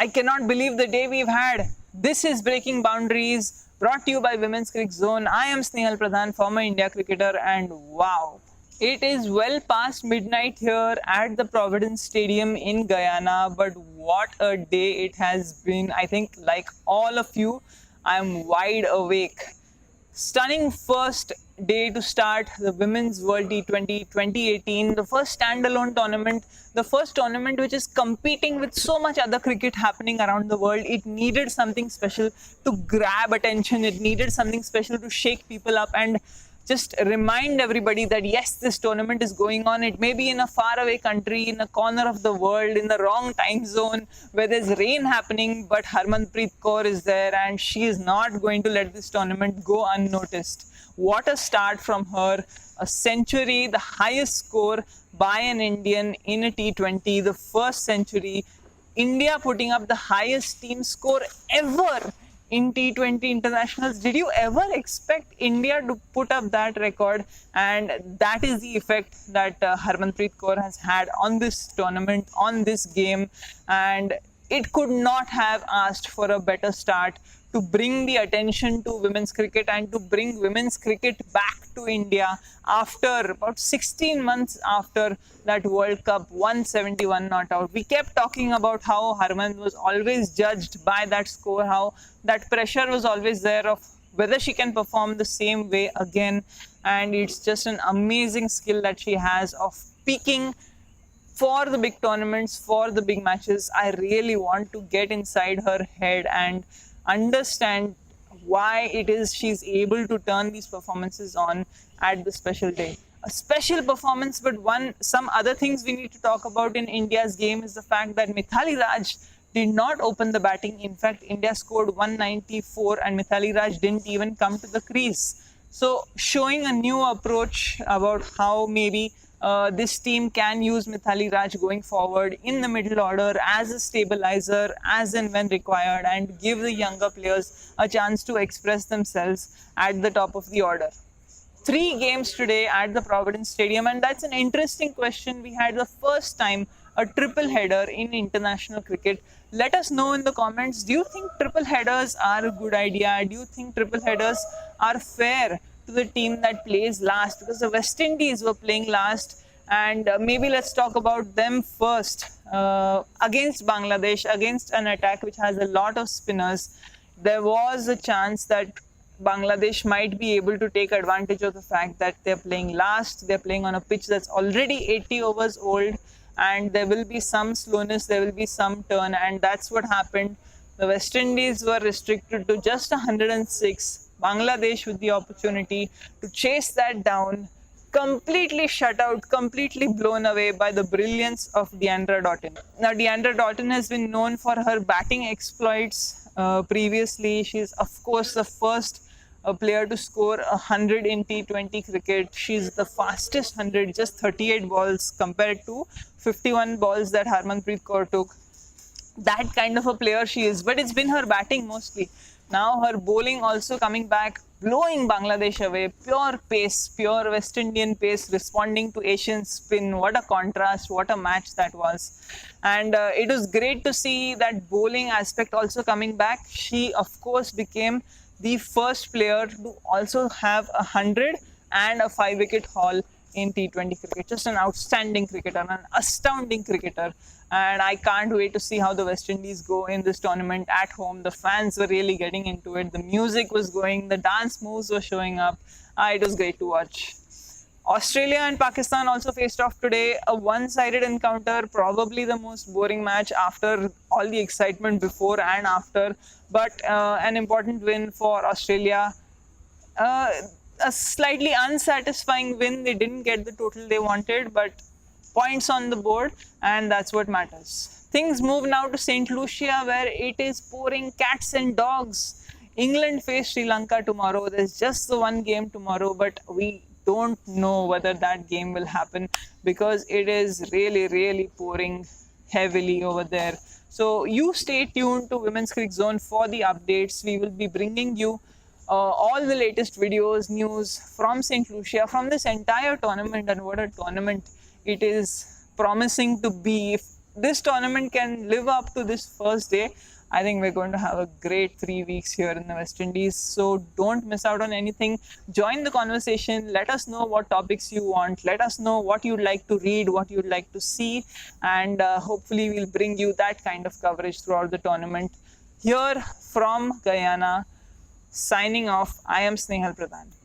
I cannot believe the day we've had. This is Breaking Boundaries, brought to you by Women's Cricket Zone. I am Snehal Pradhan, former India cricketer, and wow, it is well past midnight here at the Providence Stadium in Guyana, but what a day it has been. I think, like all of you, I am wide awake. Stunning first day to start the Women's World T20 2018, the first standalone tournament, the first tournament which is competing with so much other cricket happening around the world. It needed something special to grab attention, it needed something special to shake people up and just remind everybody that yes, this tournament is going on. It may be in a faraway country, in a corner of the world, in the wrong time zone where there's rain happening, but Harmanpreet Kaur is there and she is not going to let this tournament go unnoticed. What a start from her. A century, the highest score by an Indian in a T20, the first century. India putting up the highest team score ever in T20 internationals. Did you ever expect India to put up that record? And that is the effect that Harmanpreet Kaur has had on this tournament, on this game, and it could not have asked for a better start to bring the attention to women's cricket and to bring women's cricket back to India after about 16 months after that World Cup 171 not out. We kept talking about how Harman was always judged by that score, how that pressure was always there of whether she can perform the same way again, and it's just an amazing skill that she has of peaking for the big tournaments, for the big matches. I really want to get inside her head and understand why it is she's able to turn these performances on at the special day. A special performance, but some other things we need to talk about in India's game is the fact that Mithali Raj did not open the batting. In fact, India scored 194 and Mithali Raj didn't even come to the crease. So showing a new approach about how maybe this team can use Mithali Raj going forward in the middle order as a stabilizer, as and when required, and give the younger players a chance to express themselves at the top of the order. 3 games today at the Providence Stadium, and that's an interesting question. We had the first time a triple header in international cricket. Let us know in the comments, do you think triple headers are a good idea? Do you think triple headers are fair to the team that plays last? Because the West Indies were playing last, and maybe let's talk about them first. Against Bangladesh, against an attack which has a lot of spinners, there was a chance that Bangladesh might be able to take advantage of the fact that they're playing last, they're playing on a pitch that's already 80 overs old, and there will be some slowness, there will be some turn, and that's what happened. The West Indies were restricted to just 106. Bangladesh with the opportunity to chase that down, completely shut out, completely blown away by the brilliance of Deandra Dottin. Now, Deandra Dottin has been known for her batting exploits previously. She's, of course, the first player to score 100 in T20 cricket. She's the fastest 100, just 38 balls compared to 51 balls that Harmanpreet Kaur took. That kind of a player she is, but it's been her batting mostly. Now her bowling also coming back, blowing Bangladesh away. Pure pace, pure West Indian pace, responding to Asian spin. What a contrast, what a match that was. And it was great to see that bowling aspect also coming back. She, of course, became the first player to also have 100 and a 5-wicket haul in T20 cricket. Just an outstanding cricketer, an astounding cricketer. And I can't wait to see how the West Indies go in this tournament at home. The fans were really getting into it. The music was going, the dance moves were showing up. It was great to watch. Australia and Pakistan also faced off today. A one-sided encounter, probably the most boring match after all the excitement before and after. But an important win for Australia. A slightly unsatisfying win. They didn't get the total they wanted, but points on the board, and that's what matters. Things move now to St. Lucia, where it is pouring cats and dogs. England face Sri Lanka tomorrow. There's just the one game tomorrow, but we don't know whether that game will happen because it is really, really pouring heavily over there. So you stay tuned to Women's Cricket Zone for the updates. We will be bringing you all the latest videos, news from St. Lucia, from this entire tournament, and what a tournament it is promising to be. If this tournament can live up to this first day, I think we're going to have a great 3 weeks here in the West Indies. So don't miss out on anything. Join the conversation. Let us know what topics you want. Let us know what you'd like to read, what you'd like to see. And hopefully we'll bring you that kind of coverage throughout the tournament. Here from Guyana, signing off, I am Snehal Pradhan.